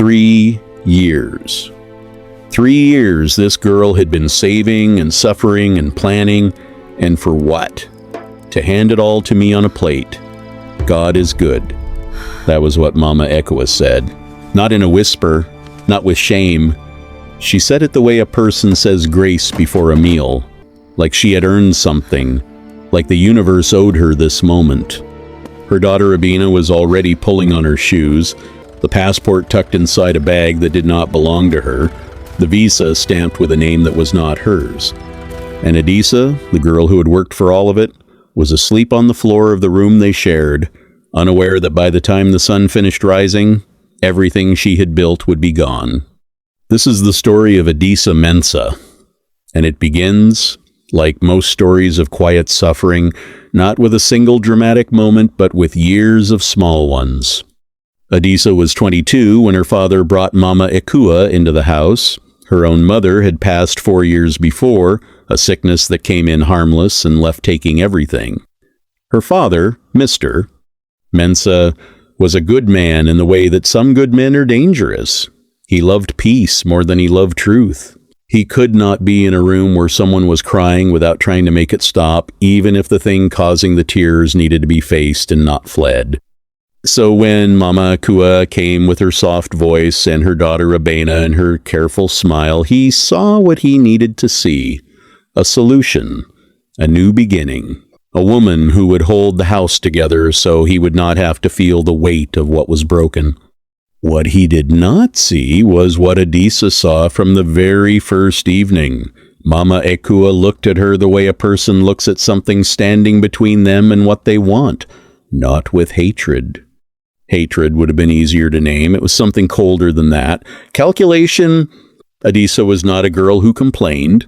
3 years. 3 years this girl had been saving and suffering and planning, and for what? To hand it all to me on a plate. God is good. That was what Mama Ekua said. Not in a whisper, not with shame. She said it the way a person says grace before a meal, like she had earned something, like the universe owed her this moment. Her daughter Abina was already pulling on her shoes, the passport tucked inside a bag that did not belong to her, the visa stamped with a name that was not hers. And Adisa, the girl who had worked for all of it, was asleep on the floor of the room they shared, unaware that by the time the sun finished rising, everything she had built would be gone. This is the story of Adisa Mensah, and it begins, like most stories of quiet suffering, not with a single dramatic moment, but with years of small ones. Adisa was 22 when her father brought Mama Ekua into the house. Her own mother had passed 4 years before, a sickness that came in harmless and left taking everything. Her father, Mr. Mensah, was a good man in the way that some good men are dangerous. He loved peace more than he loved truth. He could not be in a room where someone was crying without trying to make it stop, even if the thing causing the tears needed to be faced and not fled. So when Mama Ekua came with her soft voice and her daughter Abena and her careful smile, he saw what he needed to see. A solution, a new beginning, a woman who would hold the house together so he would not have to feel the weight of what was broken. What he did not see was what Adisa saw from the very first evening. Mama Ekua looked at her the way a person looks at something standing between them and what they want, not with hatred. Hatred would have been easier to name. It was something colder than that. Calculation. Adisa was not a girl who complained.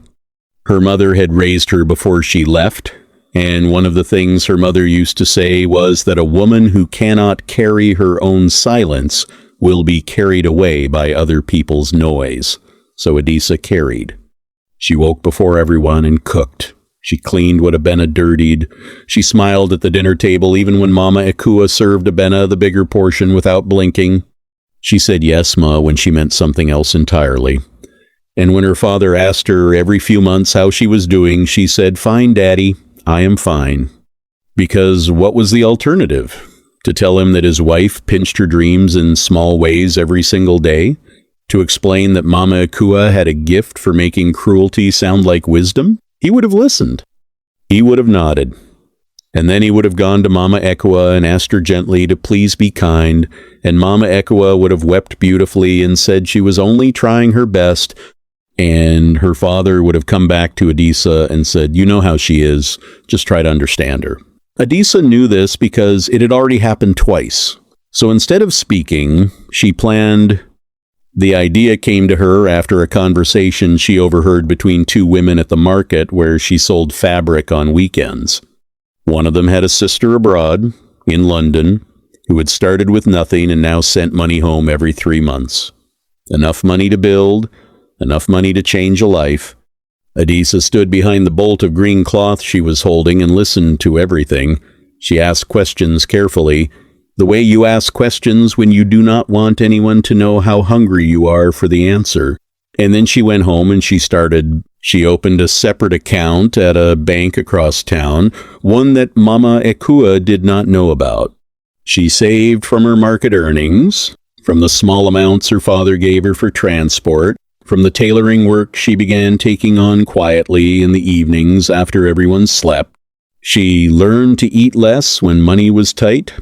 Her mother had raised her before she left, and one of the things her mother used to say was that a woman who cannot carry her own silence will be carried away by other people's noise. So Adisa carried. She woke before everyone and cooked. She cleaned what Abena dirtied. She smiled at the dinner table even when Mama Ekua served Abena the bigger portion without blinking. She said yes, Ma, when she meant something else entirely. And when her father asked her every few months how she was doing, she said, "Fine, Daddy, I am fine." Because what was the alternative? To tell him that his wife pinched her dreams in small ways every single day? To explain that Mama Ekua had a gift for making cruelty sound like wisdom? He would have listened. He would have nodded. And then he would have gone to Mama Ekua and asked her gently to please be kind, and Mama Ekua would have wept beautifully and said she was only trying her best, and her father would have come back to Adisa and said, "You know how she is, just try to understand her." Adisa knew this because it had already happened twice. So instead of speaking, she planned. The idea came to her after a conversation she overheard between two women at the market where she sold fabric on weekends. One of them had a sister abroad, in London, who had started with nothing and now sent money home every 3 months. Enough money to build, enough money to change a life. Adisa stood behind the bolt of green cloth she was holding and listened to everything. She asked questions carefully, the way you ask questions when you do not want anyone to know how hungry you are for the answer. And then she went home and she opened a separate account at a bank across town, one that Mama Ekua did not know about. She saved from her market earnings, from the small amounts her father gave her for transport, from the tailoring work she began taking on quietly in the evenings after everyone slept. She learned to eat less when money was tight.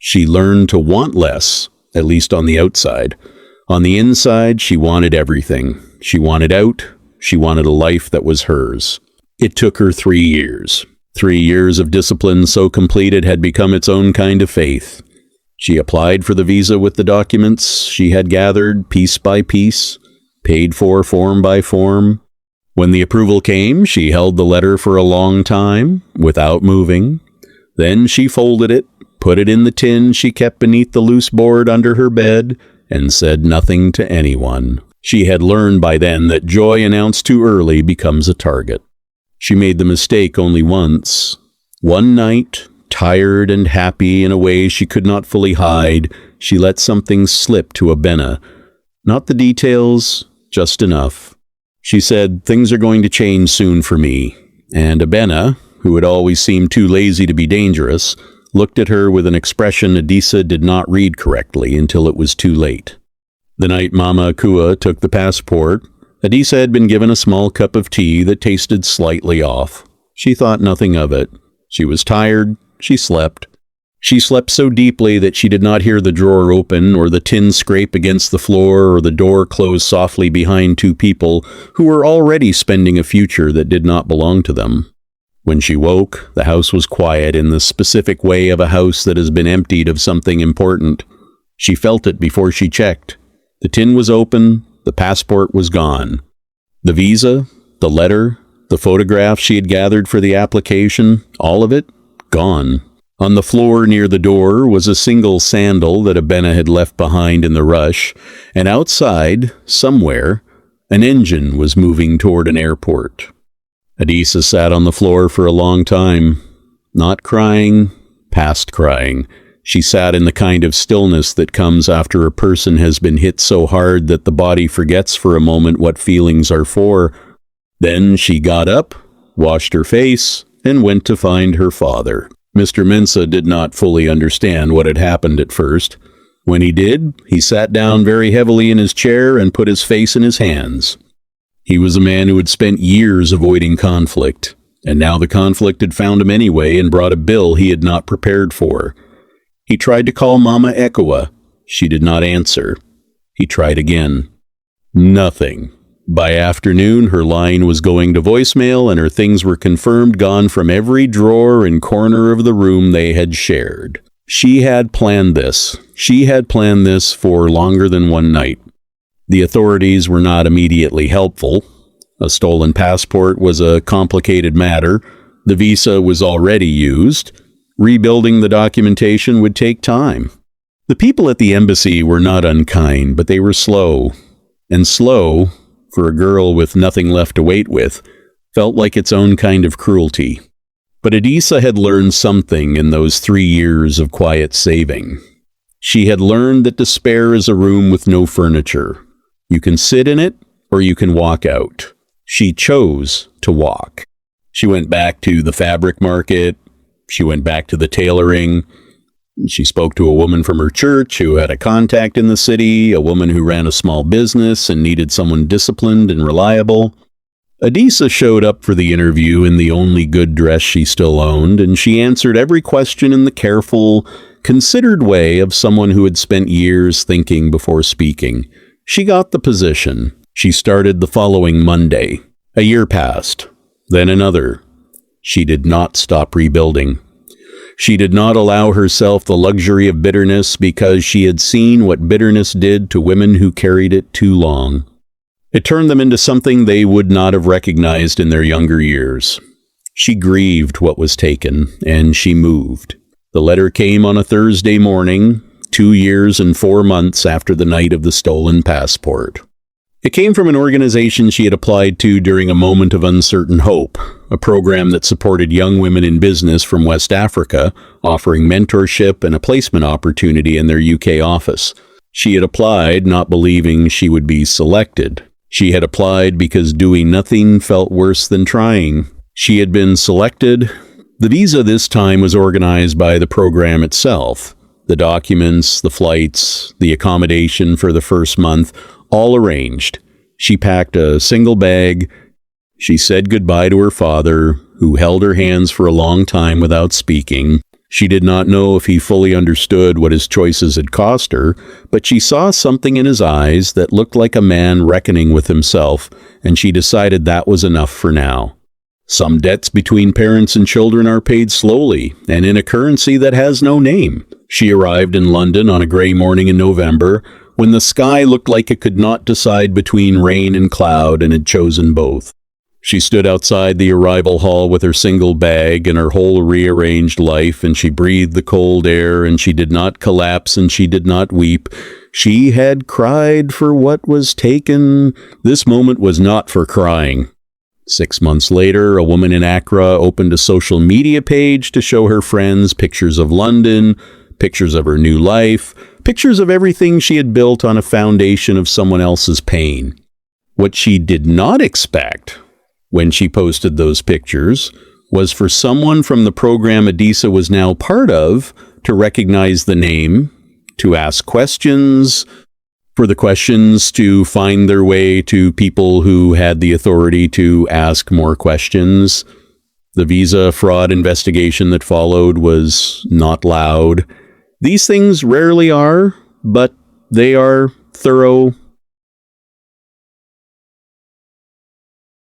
She learned to want less, at least on the outside. On the inside, she wanted everything. She wanted out. She wanted a life that was hers. It took her 3 years. 3 years of discipline so complete it had become its own kind of faith. She applied for the visa with the documents she had gathered piece by piece, paid for form by form. When the approval came, she held the letter for a long time, without moving. Then she folded it, put it in the tin she kept beneath the loose board under her bed, and said nothing to anyone. She had learned by then that joy announced too early becomes a target. She made the mistake only once. One night, tired and happy in a way she could not fully hide, she let something slip to Abena, Not the details, just enough. She said things are going to change soon for me, and Abena, who had always seemed too lazy to be dangerous, looked at her with an expression Adisa did not read correctly until it was too late. The night Mama Akua took the passport, Adisa had been given a small cup of tea that tasted slightly off. She thought nothing of it. She was tired. She slept. She slept so deeply that she did not hear the drawer open or the tin scrape against the floor or the door close softly behind two people who were already spending a future that did not belong to them. When she woke, the house was quiet in the specific way of a house that has been emptied of something important. She felt it before she checked. The tin was open, the passport was gone. The visa, the letter, the photograph she had gathered for the application, all of it, gone. On the floor near the door was a single sandal that Abena had left behind in the rush, and outside, somewhere, an engine was moving toward an airport. Adisa sat on the floor for a long time, not crying, past crying. She sat in the kind of stillness that comes after a person has been hit so hard that the body forgets for a moment what feelings are for. Then she got up, washed her face, and went to find her father. Mr. Mensah did not fully understand what had happened at first. When he did, he sat down very heavily in his chair and put his face in his hands. He was a man who had spent years avoiding conflict, and now the conflict had found him anyway and brought a bill he had not prepared for. He tried to call Mama Ekua. She did not answer. He tried again. Nothing. By afternoon, her line was going to voicemail, and her things were confirmed gone from every drawer and corner of the room they had shared. She had planned this. She had planned this for longer than one night. The authorities were not immediately helpful. A stolen passport was a complicated matter. The visa was already used. Rebuilding the documentation would take time. The people at the embassy were not unkind, but they were slow. And slow, for a girl with nothing left to wait with, felt like its own kind of cruelty. But Adisa had learned something in those 3 years of quiet saving. She had learned that despair is a room with no furniture. You can sit in it, or you can walk out. She chose to walk. She went back to the fabric market. She went back to the tailoring. She spoke to a woman from her church who had a contact in the city, a woman who ran a small business and needed someone disciplined and reliable. Adisa showed up for the interview in the only good dress she still owned, and she answered every question in the careful, considered way of someone who had spent years thinking before speaking. She got the position. She started the following Monday. A year passed, then another. She did not stop rebuilding. She did not allow herself the luxury of bitterness because she had seen what bitterness did to women who carried it too long. It turned them into something they would not have recognized in their younger years. She grieved what was taken, and she moved. The letter came on a Thursday morning, 2 years and 4 months after the night of the stolen passport. It came from an organization she had applied to during a moment of uncertain hope, a program that supported young women in business from West Africa, offering mentorship and a placement opportunity in their UK office. She had applied not believing she would be selected. She had applied because doing nothing felt worse than trying. She had been selected. The visa this time was organized by the program itself. The documents, the flights, the accommodation for the first month, all arranged. She packed a single bag. She said goodbye to her father, who held her hands for a long time without speaking. She did not know if he fully understood what his choices had cost her, but she saw something in his eyes that looked like a man reckoning with himself, and she decided that was enough for now. Some debts between parents and children are paid slowly, and in a currency that has no name. She arrived in London on a grey morning in November, when the sky looked like it could not decide between rain and cloud and had chosen both. She stood outside the arrival hall with her single bag and her whole rearranged life, and she breathed the cold air, and she did not collapse, and she did not weep. She had cried for what was taken. This moment was not for crying. 6 months later, a woman in Accra opened a social media page to show her friends pictures of London, pictures of her new life, pictures of everything she had built on a foundation of someone else's pain. What she did not expect when she posted those pictures was for someone from the program Adisa was now part of to recognize the name, to ask questions, for the questions to find their way to people who had the authority to ask more questions. The visa fraud investigation that followed was not loud. These things rarely are, but they are thorough